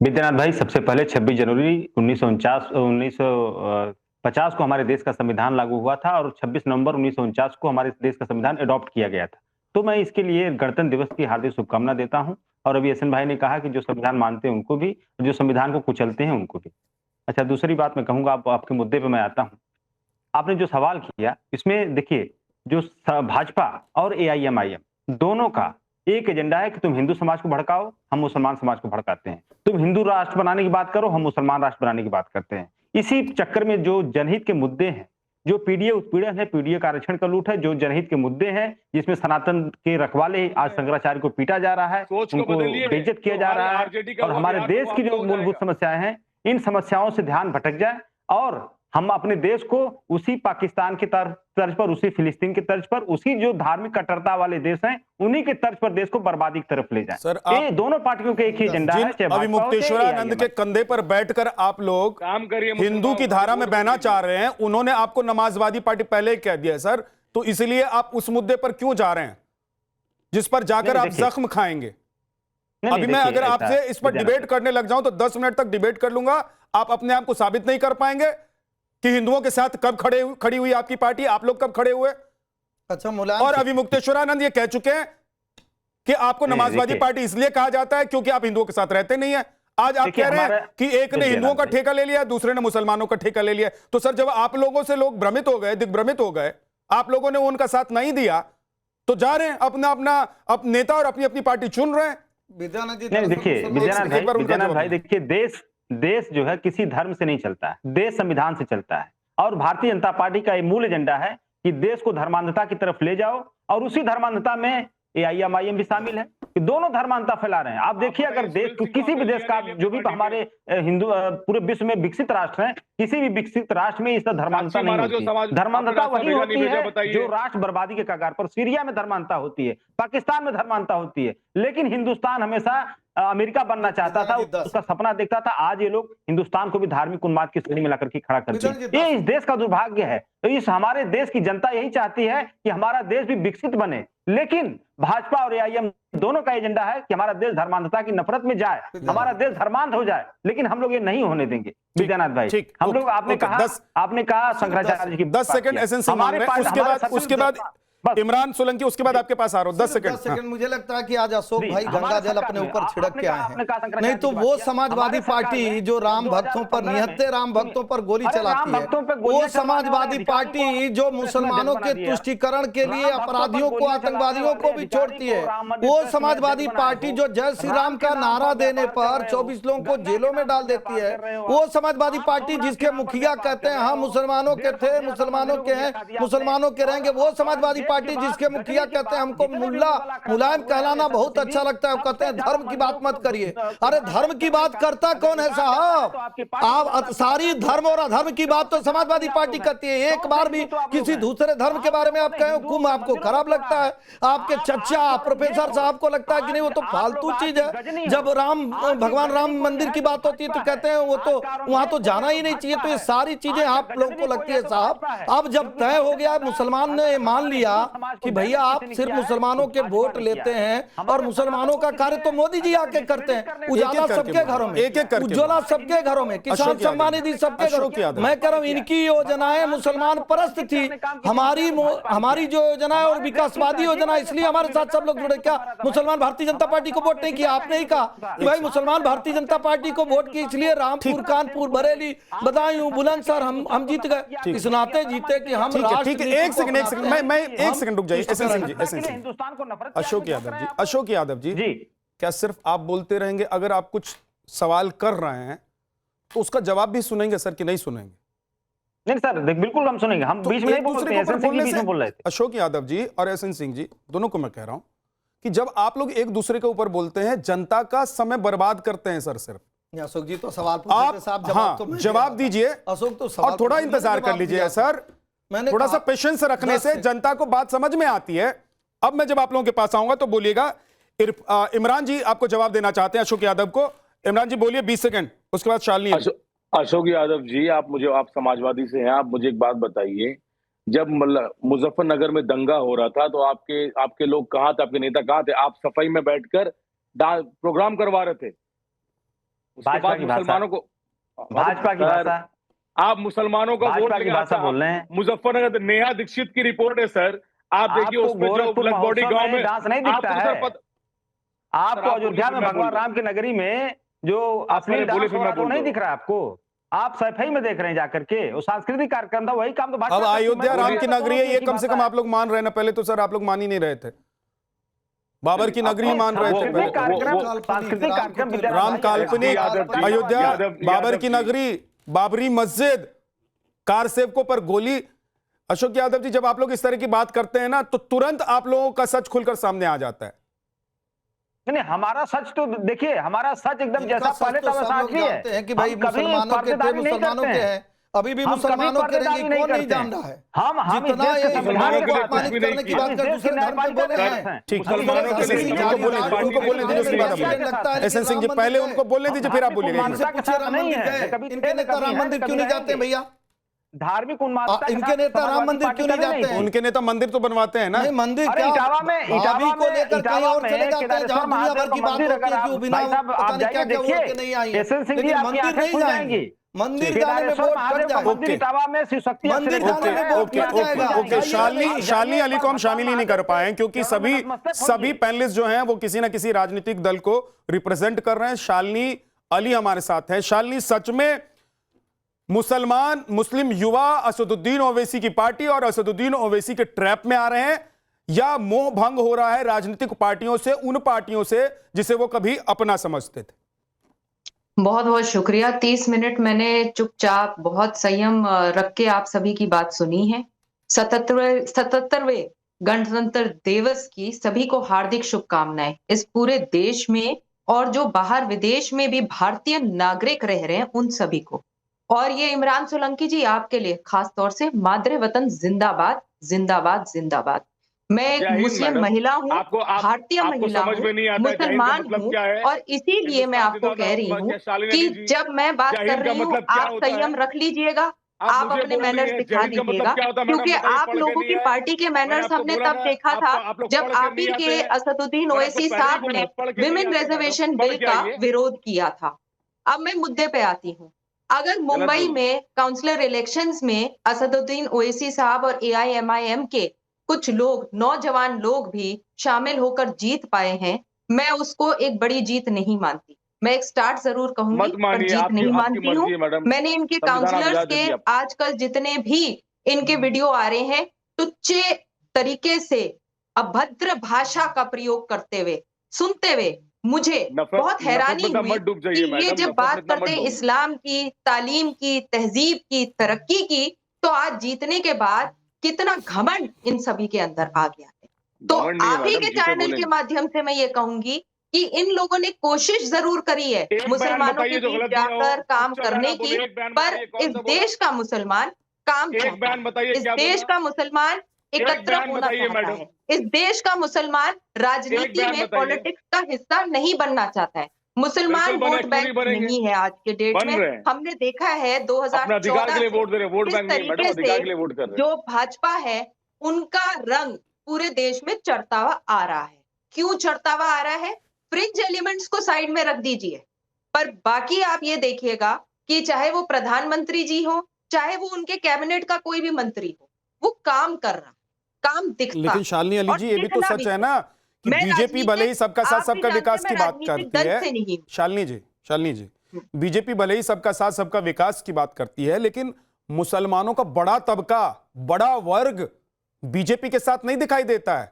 विद्यानाथ भाई, सबसे पहले 26 जनवरी 1950 को हमारे देश का संविधान लागू हुआ था और 26 नवंबर 1949 को हमारे देश का संविधान अडॉप्ट किया गया था। तो मैं इसके लिए गणतंत्र दिवस की हार्दिक शुभकामना देता हूं। और अभी एसएन भाई ने कहा कि जो संविधान मानते हैं उनको भी, जो संविधान को कुचलते हैं उनको भी। अच्छा, दूसरी बात मैं कहूंगा, आपके मुद्दे पे मैं आता हूं। आपने जो सवाल किया इसमें देखिए, जो भाजपा और एआईएमआईएम दोनों का एक एजेंडा है कि तुम हिंदू समाज को भड़काओ, हम मुसलमान समाज को भड़काते हैं। तुम हिंदू राष्ट्र बनाने की बात करो, हम मुसलमान राष्ट्र बनाने की बात करते हैं। इसी चक्कर में जो जनहित के मुद्दे हैं, जो पीडीए उत्पीड़न है, पीडीए का आरक्षण का लूट है, जो जनहित के मुद्दे हैं, जिसमें सनातन के रखवाले आज शंकराचार्य को पीटा जा रहा है, उनको बेइज्जत किया जा रहा है, और हमारे देश की जो मूलभूत समस्याएं हैं, इन समस्याओं से ध्यान भटक जाए और हम अपने देश को उसी पाकिस्तान के तर्ज पर, उसी फिलिस्तीन के तर्ज पर, उसी जो धार्मिक कट्टरता वाले देश हैं, उन्हीं के तर्ज पर देश को बर्बादी की तरफ ले जाएं। सर, ये दोनों पार्टियों के एक ही एजेंडा है। अभिमुक्तेश्वरानंद के कंधे पर बैठकर आप लोग काम करिए, हिंदू की धारा में बहना चाह रहे हैं। उन्होंने आपको नमाजवादी पार्टी पहले ही कह दिया है सर, तो इसलिए आप उस मुद्दे पर क्यों जा रहे हैं जिस पर जाकर आप जख्म खाएंगे? अभी मैं अगर आपसे इस पर डिबेट करने लग जाऊं तो 10 मिनट तक डिबेट कर लूंगा। आप अपने आप को साबित नहीं कर पाएंगे कि हिंदुओं के साथ कब खड़ी हुई आपकी पार्टी, आप लोग कब खड़े हुए। अच्छा, मुलायम और अभिमुक्तेश्वरानंद ये कह चुके हैं कि आपको नमाजवादी पार्टी इसलिए कहा जाता है क्योंकि आप हिंदुओं के साथ रहते नहीं है। आज आप कह रहे हैं कि एक ने हिंदुओं का ठेका ले लिया, दूसरे ने मुसलमानों का ठेका ले लिया। तो सर, जब आप लोगों से लोग भ्रमित हो गए, दिग्भ्रमित हो गए, आप लोगों ने उनका साथ नहीं दिया, तो जा रहे हैं अपना नेता और अपनी अपनी पार्टी चुन रहे हैं। विद्यानाथ जी, देखिए विद्यानाथ भाई, देखिए देश जो है किसी धर्म से नहीं चलता है, देश संविधान से चलता है। और भारतीय जनता पार्टी का ये मूल एजेंडा है कि देश को धर्मांधता की तरफ ले जाओ, और उसी धर्मांधता में एआईएमआईएम भी शामिल है कि दोनों धर्मांधता फैला रहे हैं। आप देखिए, अगर देश किसी भी देश का, जो भी हमारे हिंदू पूरे विश्व में विकसित राष्ट्र हैं, किसी भी विकसित राष्ट्र में इस तरह धर्मांधता नहीं होती। धर्मांधता वही होती है जो राष्ट्र बर्बादी के कगार पर, सीरिया में धर्मांधता होती है, पाकिस्तान में धर्मांधता होती है, लेकिन हिंदुस्तान हमेशा अमेरिका बनना चाहता था, उसका सपना देखता था। आज ये लोग हिंदुस्तान को भी धार्मिक उन्माद की श्रेणी में लाकर के खड़ा करते हैं। ये इस देश का दुर्भाग्य है। तो इस हमारे देश की जनता यही चाहती है कि हमारा देश भी विकसित बने, लेकिन भाजपा और एआईएम दोनों का एजेंडा है कि हमारा देश धर्मांधता की नफरत में जाए, हमारा देश धर्मांध हो जाए, लेकिन हम लोग ये नहीं होने देंगे। विद्यानाथ भाई, हम लोग, आपने कहा शंकराचार्य जी की 10 सेकंड एसएन सिंह, उसके बाद इमरान सोलंकी, उसके बाद आपके पास आ रहा हूं। 10 सेकंड। मुझे लगता है कि आज अशोक भाई गंगा जल अपने ऊपर छिड़क के आए हैं। नहीं तो वो समाजवादी पार्टी जो राम भक्तों पर, निहत्थे राम भक्तों पर गोली चलाती है, वो समाजवादी पार्टी जो मुसलमानों के तुष्टीकरण के लिए अपराधियों को, आतंकवादियों को भी छोड़ती है, वो समाजवादी पार्टी जो जय श्री राम का नारा देने पर 24 लोगों को जेलों में डाल देती है, वो समाजवादी पार्टी जिसके मुखिया कहते हैं हम मुसलमानों के थे, मुसलमानों के हैं, मुसलमानों के रहेंगे, वो समाजवादी पार्टी जिसके मुखिया कहते हैं हमको मुलायम कहलाना बहुत अच्छा लगता है, कहते हैं धर्म की बात मत करिए। अरे धर्म की बात करता कौन है साहब? आप सारी धर्म और अधर्म की बात तो समाजवादी पार्टी करती है। एक बार भी किसी दूसरे धर्म के बारे में आप कहें हुकुम आपको खराब लगता है? आपके चचा प्रोफेसर साहब को लगता है कि नहीं वो तो फालतू चीज है? जब भगवान राम मंदिर की बात होती है तो कहते हैं वो तो वहां तो जाना ही नहीं चाहिए। तो ये सारी चीजें आप लोगों को लगती है साहब? अब जब तय हो गया, मुसलमान ने मान लिया कि भैया आप सिर्फ मुसलमानों के वोट लेते हैं और मुसलमानों का कार्य तो मोदी जी आके करते हैं। उजाला सबके घरों में, उज्ज्वला सबके घरों में, किसान सम्मान निधि सबके घरों में। मैं कह रहा हूं इनकी योजनाएं मुसलमान परस्त थी, हमारी जो योजना है और विकासवादी योजना, इसलिए हमारे साथ सब लोग जुड़े। क्या मुसलमान भारतीय जनता पार्टी को वोट नहीं किया? आपने ही कहा कि भाई मुसलमान भारतीय जनता पार्टी को वोट किया, इसलिए रामपुर, कानपुर, बरेली, बदायूं, बुलंदशहर हम जीत गए। इस नाते जीते कि हम ठीक है। एक सेकंड रुक जाइए एसएन सिंह जी, हिंदुस्तान को नफरत। अशोक यादव जी, क्या सिर्फ आप बोलते रहेंगे? अगर आप कुछ सवाल कर रहे हैं तो उसका जवाब भी सुनेंगे सर कि नहीं सुनेंगे? नहीं सर, बिल्कुल हम सुनेंगे। हम बीच में नहीं बोलते हैं, एसएन सिंह बीच में बोल रहे थे। अशोक यादव जी और एसएन सिंह जी दोनों को मैं कह रहा हूं कि जब आप लोग एक दूसरे के ऊपर बोलते हैं, जनता का समय बर्बाद करते हैं सर। सिर्फ अशोक जी तो सवाल आप जवाब दीजिए अशोक, तो और थोड़ा इंतजार कर लीजिए सर। थोड़ा सा पेशेंस रखने से जनता को बात समझ में आती है। अब मैं जब आप लोगों के पास आऊंगा तो बोलिएगा। इमरान जी आपको जवाब देना चाहते हैं अशोक यादव को। इमरान जी बोलिए 20 सेकंड, उसके बाद शालिनी। अशोक यादव जी, आप समाजवादी से हैं, आप मुझे एक बात बताइए, जब मुजफ्फरनगर में दंगा हो रहा था तो आपके लोग कहाँ थे, आपके नेता कहाँ थे? आप सफाई में बैठकर प्रोग्राम करवा रहे थे। उसके बाद मुसलमानों को, भाजपा की भाषा, आप मुसलमानों का वोट की भाषा बोल रहे हैं। मुजफ्फरनगर, नेहा दीक्षित की रिपोर्ट है सर, आप देखिए उसमें जो ब्लैक बॉडी गांव में डांस नहीं दिखता है। आपको अयोध्या में भगवान राम की नगरी में जो असली डांस हो रहा है वो नहीं दिख रहा है आपको? आप सफाई में देख रहे हैं जाकर के, वो सांस्कृतिक कार्यक्रम था, वही काम तो भाजपा अब करती है। अयोध्या मैं राम की बोल रहा नगरी है, था, ये कि कम से कम आप लोग मान रहे हैं ना। पहले तो सर आप लोग मान ही नहीं रहे थे, बाबर की नगरी ही मान रहे थे पहले सांस्कृतिक तो। कार्यक्रम, सांस्कृतिक कार्यक्रम विद्याराम राम भाई काल्पनिक, यादव जी, अयोध्या यादव बाबर की जी। नगरी, बाबरी मस्जिद, कार सेवकों पर गोली। अशोक यादव जी, जब आप लोग इस तरह की बात करते हैं ना, तो तुरंत आप लोगों का सच खुलकर सामने आ जाता है। नहीं, हमारा सच तो देखिए, हमारा सच एकदम इनका जैसा सच पहले तो था सब वैसा आज लोग भी है। जानते हैं कि भाई हम कभी मुसलमानों के थे, पर्देदारी नहीं मुसलमानों करते के हैं। हैं, अभी भी हम कभी मुसलमानों के पर्देदारी रहेंगे, नहीं कौन नहीं करते जान हैं। रहा है। हम इस जितना देश के ये संविधान हिंदुओं के को साथ अपमानित हैं। करने की हम बात इस कर देश दूसरे की धर्म पे न्यायपालिका बोले के हैं। साथ हैं। ठीक, मुसलमानों के एसएन लिए सिंह जी उनको उनको बोलने पार्टी उनको बोलने दीजिए, उसके बाद आप मुस्लिम बोलिए। लगता है एसएन सिंह जी राम पहले मंदिर उनको बोलने दीजिए, फिर आप बोलिएगा। धार्मिक इनसे पूछिए राम मंदिर है, गए, कभी थे, इनके नेता कभी राम हैं, मंदिर कभी क्यों नहीं जाते हैं रहेंगे। भैया? धार्मिक उन्मादता के इनके साथ नेता राम समाजवादी मंदिर पार्टी क्यों नहीं कभी जाते हैं? थी। उनके नेता मंदिर तो बनवाते हैं ना। नहीं मंदिर अरे क्या, इटावा में, भाभी को लेकर कहीं इटावा और में चले जाते हैं केदारेश्वर जहां दुनिया महादेव भर का की बात मंदिर, होती अगर है आप जो बिना भाई साहब पता आप नहीं जाइए क्या क्या ओढ़ के देखिए, नहीं आई है, एसएन सिंह जी लेकिन आपकी मंदिर आंखें नहीं खुल जाएंगे। जाएंगी। मंदिर जाने में केदारेश्वर वोट महादेव कट का जाएगा। मंदिर ओके। इटावा में शिव शक्ति मंदिर एक्सीडेंट जाने में वोट ओके कट जाएगा। ओके ओके, जाइए। शालिनी अली को हम शामिल ही नहीं कर पाए, क्योंकि सभी पैनलिस्ट जो हैं वो किसी ना किसी राजनीतिक दल को रिप्रेजेंट कर रहे हैं। शालिनी अली हमारे साथ हैं। शालिनी, सच में मुस्लिम युवा असदुद्दीन ओवैसी की पार्टी और असदुद्दीन ओवैसी के ट्रैप में आ रहे हैं, या मोह भंग हो रहा है राजनीतिक पार्टियों से, उन पार्टियों से जिसे वो कभी अपना समझते थे? बहुत बहुत शुक्रिया। 30 मिनट मैंने चुपचाप बहुत संयम रख के आप सभी की बात सुनी है। 77वें गणतंत्र दिवस की सभी को हार्दिक शुभकामनाएं। इस पूरे देश में और जो बाहर विदेश में भी भारतीय नागरिक रह रहे हैं उन सभी को। और ये इमरान सोलंकी जी आपके लिए खास तौर से मादरे वतन जिंदाबाद जिंदाबाद जिंदाबाद। मैं एक जय हिंद मुस्लिम मैडम। महिला हूँ, भारतीय आपको महिला समझ हूँ, में नहीं आता है जय हिंद का मुसलमान मतलब हूँ, क्या है? और इसीलिए मैं हिंदुस्तान आपको कह रही हूँ शालिनी कि अली जी, जब मैं बात जय कर हिंद का रही हूँ मतलब क्या आप होता है? संयम रख लीजिएगा, आप मुझे अपने बोल रही मैनर्स हैं, दिखा जय हिंद का मतलब दीजिएगा, क्या होता है? मैडम क्योंकि बताइए, आप पढ़ के लोगों नहीं की है? पार्टी के मैंने मैनर्स आपको हमने बोला तब था, देखा था आप लोग जब पढ़ के आप ही नहीं के आते हैं। असदुद्दीन मैंने ओवैसी आपको पहले ही साहब बोला, ने पढ़ के नहीं विमेन आते मैडम, रिजर्वेशन पढ़ बिल के का आइए। विरोध किया था। अब मैं मुद्दे पे आती हूँ। अगर मुंबई बोल- में काउंसलर इलेक्शंस में असदुद्दीन ओवैसी साहब और एआईएमआईएम के कुछ लोग, नौजवान लोग भी शामिल होकर जीत पाए हैं, मैं उसको एक बड़ी जीत नहीं मानती। मैं एक स्टार्ट जरूर कहूंगी मत पर मानिए, जीत आपकी नहीं आपकी मानती हूँ। मर्जी है मैडम। मैंने इनके संविधान आप काउंसलर्स इजाजत के दी आप। आजकल जितने भी इनके वीडियो आ रहे हैं टुच्चे तरीके से अभद्र भाषा का प्रयोग करते हुए सुनते हुए मुझे बहुत हैरानी नफरत में हुई मत डूब कि जाइए ये मैडम, जब नफरत बात में इतना मत करते हैं डूबिए। इस्लाम की, तालीम की, तहजीब की, तरक्की की, तो आज जीतने के बाद कितना घमंड इन सभी के अंदर आ गया है। तो घमंड नहीं है आप ही मैडम, के जीते चैनल बोलेंगे। के माध्यम से मैं ये कहूंगी कि इन लोगों ने कोशिश जरूर करी है एक बयान मुसलमानों के बताइए जो बीच गलत दिया हो, जाकर काम उच्च बयान करने आप बोले, की, एक बयान पर बताइए कौन इस सा बोला? देश का मुसलमान काम एक चाहता बयान है। बताइए इस क्या देश बोला? का मुसलमान एकत्र बयान होना बताइए चाहता मैडम। है। इस देश का मुसलमान राजनीति बयान में, बताइए। पॉलिटिक्स का हिस्सा नहीं बनना चाहता है। मुसलमान बिल्कुल बने, वोट क्यों बैंक नहीं बनेंगे? नहीं है आज के डेट बन में। रहे हैं। हमने देखा है अपने अधिकार के 2014 लिए से वोट दे रहे हैं, वोट किस बैंक नहीं मैडम, तरीके अधिकार से के लिए वोट कर रहे हैं। जो भाजपा है उनका रंग पूरे देश में चढ़ता हुआ आ रहा है। क्यों चढ़ता हुआ आ रहा है? फ्रिंज एलिमेंट्स को साइड में रख दीजिए, पर बाकी आप ये देखिएगा कि चाहे वो प्रधानमंत्री जी हो, चाहे वो उनके कैबिनेट का कोई भी मंत्री हो, वो काम कर रहा, काम दिखता। लेकिन शालिनी अली और जी, ये भी तो दिखना सच है ना कि मैं बीजेपी राजनीतिक- भले ही सबका साथ आप भी सबका जानते विकास हैं, की मैं बात राजनीतिक करती दल है। से नहीं हूं। शालिनी जी, बीजेपी भले ही सबका साथ सबका विकास की बात करती है, लेकिन मुसलमानों का बड़ा तबका, बड़ा वर्ग बीजेपी के साथ नहीं दिखाई देता है।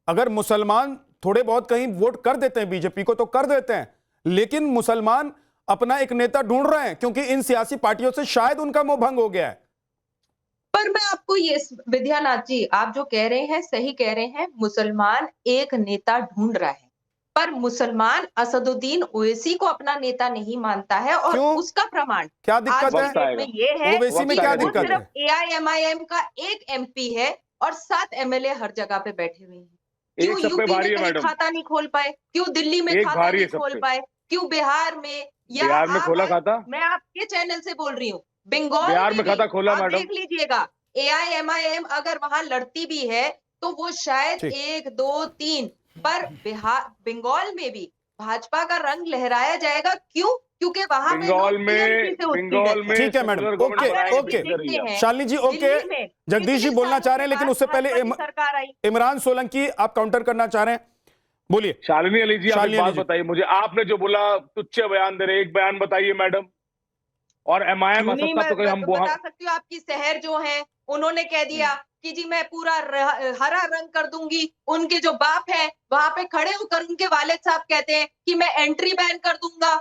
अगर मुसलमान थोड़े बहुत कहीं वोट कर देते हैं बीजेपी को तो कर देते हैं, लेकिन मुसलमान अपना एक नेता ढूंढ रहे हैं, क्योंकि इन सियासी पार्टियों से शायद उनका मोह भंग हो गया है। पर मैं आपको ये, विद्यानाथ जी, आप जो कह रहे हैं सही कह रहे हैं, मुसलमान एक नेता ढूंढ रहा है, पर मुसलमान असदुद्दीन ओवैसी को अपना नेता नहीं मानता है। और क्यों? उसका प्रमाण क्या आज दिक्कत के है? वक्त डेट आएगा। में ये है ओवैसी में कि क्या वो दिक्कत सिर्फ है? एआईएमआईएम का एक एमपी है और 7 एमएलए हर जगह पे बैठे हुए हैं। क्यों एक सब पे यूपी भारी में है कहीं मैडम। खाता नहीं खोल पाए? क्यों दिल्ली में एक खाता भारी नहीं है सब खोल पे। पाए? क्यों बिहार में, या बिहार में आप खोला आज- खाता? मैं आपके चैनल से बोल रही हूँ, बंगाल बिहार में भी खाता खोला आप मैडम। देख लीजिएगा, एआईएमआईएम अगर वहां लड़ती भी है तो वो शायद ठीक। 1, 2, 3, पर बिहार, बंगाल में भी भाजपा का रंग लहराया जाएगा। क्यों? क्योंकि वहां पे बंगाल लोग में TMC से उत्पीड़ित बंगाल हैं। में ठीक है मैडम, सेकुलर गवर्नमेंट ओके, बनाने की ओके। कोशिश कर रही है। देखते हैं, शालिनी जी, ओके। दिल्ली में जगदीश जी कितने बोलना सालों चाह रहे हैं, के लेकिन बाद उससे पहले भाजपा की सरकार आई। इमरान सोलंकी आप काउंटर करना चाह रहे हैं, बोलिए। शालिनी अली जी, आप शालिनी एक अली बात जी। बताइए मुझे, आपने जो बोला तुच्छ बयान दे रहे, एक बयान बताइए मैडम। और MIM नहीं, असद साहब तो कहीं हम बता सकती हूँ आपकी शहर जो है उन्होंने कह दिया कि जी मैं पूरा हरा रंग कर दूंगी। उनके जो बाप है वहां पे खड़े होकर उनके वालिद साहब कहते हैं कि मैं एंट्री बैन कर दूंगा।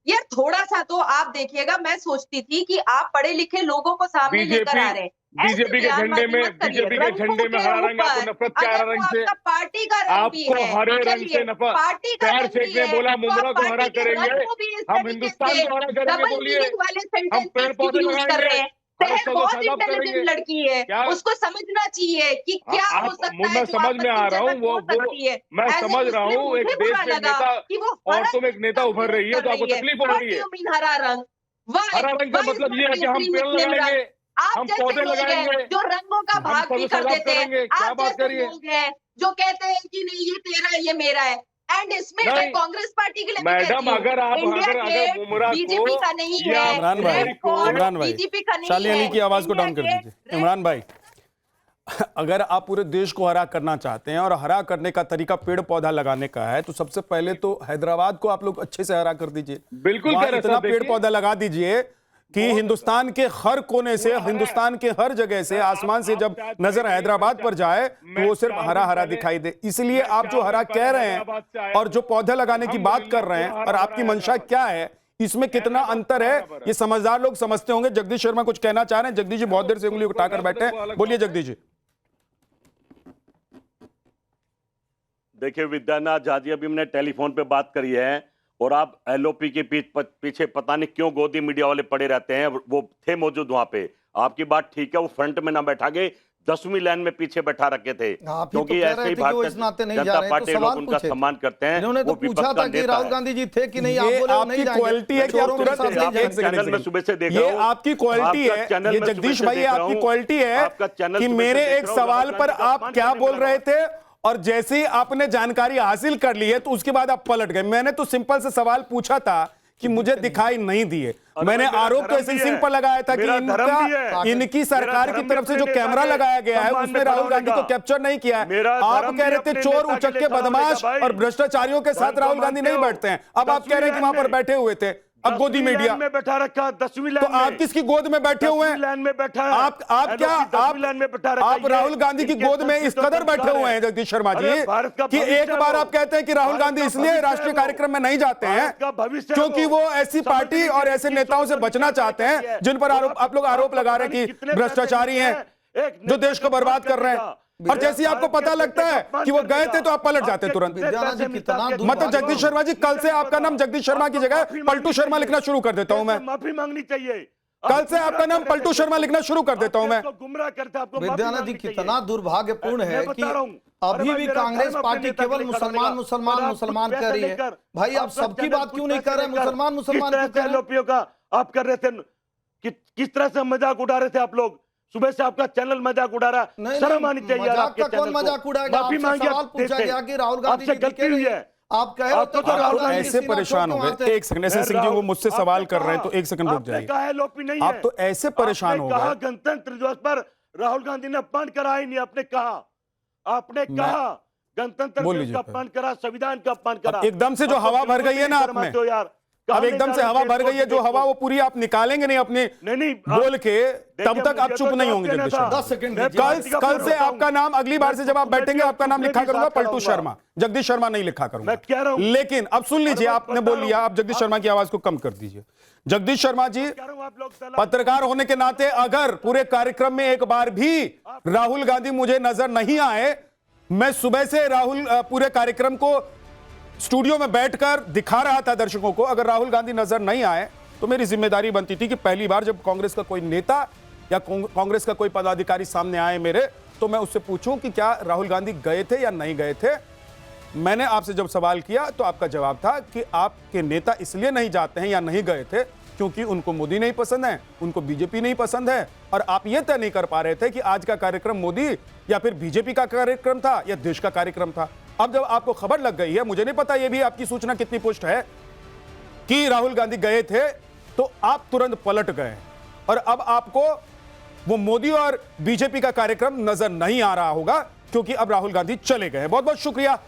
ये थोड़ा सा तो आप देखिएगा, मैं सोचती थी कि आप पढ़े लिखे लोगों को सामने लेकर आ रहे हैं। बीजेपी के झंडे में हरा रंग, आपको नफरत क्या हरा रंग से? पार्टी का रंग भी आपको है, हरे रंग से नफरत? पार्टी का पैर रंग भी फेंकने है, बोला तो मुमरा आप को हरा पार्टी के करेंगे, रंग को भी इस हम तरीके हिंदुस्तान से को हरा करेंगे, डबल बोलिए। मीनिंग वाले हम पेड़ सेंटेंसेस पौधे यूज कर रहे हैं। लगाएंगे, शहर बहुत इंटेलिजेंट लड़की है, क्या? उसको समझना चाहिए कि क्या हो सकता है मैं जो समझ में आ रहा हूँ, आपत्तिजनक हो सकती है। मैं ऐसे समझ रहा इसलिए हूँ, एक मुझे देश बुरा में लगा नेता कि वो और तुम एक नेता उभर रही है तो आपको तकलीफ हो रही है। What do you mean हरा रंग? Why? हरा रंग का Why is मतलब not ये है कि हम green पेड़ Muslim लगाएंगे, रंग? आप हम जैसे पौधे लोग हैं लगाएंगे, जो रंगों का हम भाग भी कर सर्वसदाप देते हैं, करेंगे। क्या आप बात जैसे करिए? लोग हैं जो कहते हैं कि नहीं ये तेरा है ये मेरा है। एंड इसमें मैं नहीं, कांग्रेस पार्टी के लिए भी मैडम, कहती हूँ, अगर आप इंडिया अगर गेट मुमरा को बीजेपी का नहीं या है, इमरान भाई, रेड फॉर्ट इमरान भाई, बीजेपी का नहीं शालिनी है। अली की आवाज को इंडिया डाउन कर गेट, दीजिए। इमरान भाई, अगर आप पूरे देश को हरा करना चाहते हैं और हरा करने का तरीका पेड़ पौधा लगाने का है, तो सबसे पहले तो हैदराबाद को आप लोग अच्छे से हरा कर दीजिए। बिल्कुल वहां कह रहे इतना साहब, पेड़ देखिए। पौधा लगा दीजिए कि हिंदुस्तान के हर कोने से, हिंदुस्तान के हर जगह से, आसमान से जब नजर हैदराबाद पर जाए तो वो सिर्फ हरा हरा दिखाई दे। इसलिए आप जो हरा कह रहे हैं और जो पौधे लगाने की बात कर रहे हैं, और आपकी मंशा क्या है, इसमें कितना अंतर है, ये समझदार लोग समझते होंगे। जगदीश शर्मा कुछ कहना चाह रहे हैं। जगदीश जी बहुत देर से उंगली उठाकर बैठे हैं, बोलिए जगदीश जी। देखिए विद्यानाथ झा जी, अभी हमने टेलीफोन पे बात करी है और आप LOP के पीछे पता नहीं क्यों गोदी मीडिया वाले पड़े रहते हैं। वो थे मौजूद वहां पे, आपकी बात ठीक है, वो फ्रंट में ना बैठा के 10वीं लाइन में पीछे बैठा रखे थे, क्योंकि ऐसे ही भारतीय जनता पार्टी लोग उनका सम्मान करते हैं। इन्होंने तो पूछा था कि राहुल गांधी जी थे कि नहीं, आप बोले वो नहीं जाएंगे। क्वालिटी है कि आप तुरंत चैनल में सुबह से देख रहा ये हूं, आपकी क्वालिटी है, ये जगदीश भाई, ये आपकी क्वालिटी है कि मेरे एक सवाल पर आप क्या बोल रहे थे और जैसे ही आपने जानकारी हासिल कर ली है तो उसके बाद आप पलट गए। मैंने तो सिंपल से सवाल पूछा था कि मुझे दिखाई नहीं दिए। मैंने आरोप तो ऐसे सिंह पर लगाया था कि इनकी सरकार की तरफ से जो कैमरा लगाया गया है उसने राहुल गांधी को कैप्चर नहीं किया है। आप कह रहे थे चोर, उचक्के, बदमाश और भ्रष्टाचारियों के साथ राहुल गांधी नहीं बैठते हैं। अब आप कह रहे हैं कि वहां पर बैठे हुए थे। अब गोदी मीडिया में बैठा रखा, 10वीं तो आप किसकी गोद में बैठे हुए हैं? लाइन में बैठा है। आप क्या आप राहुल गांधी की गोद में इस कदर बैठे हुए हैं जगदीश शर्मा जी कि एक बार आप कहते हैं कि राहुल गांधी इसलिए राष्ट्रीय कार्यक्रम में नहीं जाते हैं क्योंकि वो ऐसी पार्टी और ऐसे नेताओं से बचना चाहते हैं जिन पर आप लोग आरोप लगा रहे हैं कि भ्रष्टाचारी हैं, जो देश को बर्बाद कर रहे हैं। और जैसे ही आपको पता लगता है कि वो गए थे तो आप पलट जाते तुरंत। मतलब जगदीश शर्मा जी, कल से आपका नाम जगदीश शर्मा की जगह पलटू शर्मा लिखना शुरू कर देता हूं मैं। माफी मांगनी चाहिए। कल से आपका नाम पलटू शर्मा लिखना शुरू कर देता हूं मैं। गुमराह करते आपको। विद्यानाथ जी, कितना दुर्भाग्यपूर्ण है कि अभी भी कांग्रेस पार्टी केवल मुसलमान मुसलमान मुसलमान कह रही है। भाई आप सबकी बात क्यों नहीं कर रहे? मुसलमान मुसलमान क्यों कर रहे हैं? का आप कर रहे थे, किस तरह से मजाक उड़ा रहे थे आप लोग। सुबह से आपका चैनल मजाक उड़ा रहा, शर्म आनी चाहिए यार आपके चैनल को। कौन मजाक उड़ाएगा? आपसे सवाल पूछा गया कि राहुल गांधी आपसे गलती हुई है। आप कहे हो तो राहुल गांधी ऐसे परेशान हो गए। एक सेकंड, ऐसे सिंह जी वो मुझसे सवाल कर रहे हैं तो एक सेकंड रुक जाइए। आप तो ऐसे परेशान हो गए। गणतंत्र दिवस पर राहुल गांधी ने अपमान करा ही नहीं। आपने कहा गणतंत्र दिवस का अपमान करा, संविधान का अपमान करा। एकदम से जो हवा भर गई है ना आप में, अब एकदम से हवा भर गई है जो हवा, वो पूरी आप निकालेंगे नहीं अपने नहीं बोल के, तब तक आप चुप नहीं होंगे जगदीश शर्मा। 10 सेकंड कल से आपका नाम, अगली बार से जब आप बैठेंगे आपका नाम लिखा करूंगा पलटू शर्मा, जगदीश शर्मा नहीं लिखा करूंगा। मैं कह रहा हूं। लेकिन अब सुन लीजिए, आपने बोल लिया, आप जगदीश शर्मा की आवाज को कम कर दीजिए। जगदीश शर्मा जी, पत्रकार होने के नाते अगर पूरे कार्यक्रम में एक बार भी राहुल गांधी मुझे नजर नहीं आए, मैं सुबह से राहुल पूरे कार्यक्रम को स्टूडियो में बैठकर दिखा रहा था दर्शकों को, अगर राहुल गांधी नजर नहीं आए तो मेरी जिम्मेदारी बनती थी कि पहली बार जब कांग्रेस का कोई नेता या कांग्रेस का कोई पदाधिकारी सामने आए मेरे, तो मैं उससे पूछूं कि क्या राहुल गांधी गए थे या नहीं गए थे। मैंने आपसे जब सवाल किया तो आपका जवाब था कि आपके नेता इसलिए नहीं जाते हैं या नहीं गए थे क्योंकि उनको मोदी नहीं पसंद है, उनको बीजेपी नहीं पसंद है, और आप यह तय नहीं कर पा रहे थे कि आज का कार्यक्रम मोदी या फिर बीजेपी का कार्यक्रम था या देश का कार्यक्रम था। अब जब आपको खबर लग गई है, मुझे नहीं पता यह भी आपकी सूचना कितनी पुष्ट है कि राहुल गांधी गए थे, तो आप तुरंत पलट गए और अब आपको वो मोदी और बीजेपी का कार्यक्रम नजर नहीं आ रहा होगा क्योंकि अब राहुल गांधी चले गए। बहुत बहुत शुक्रिया।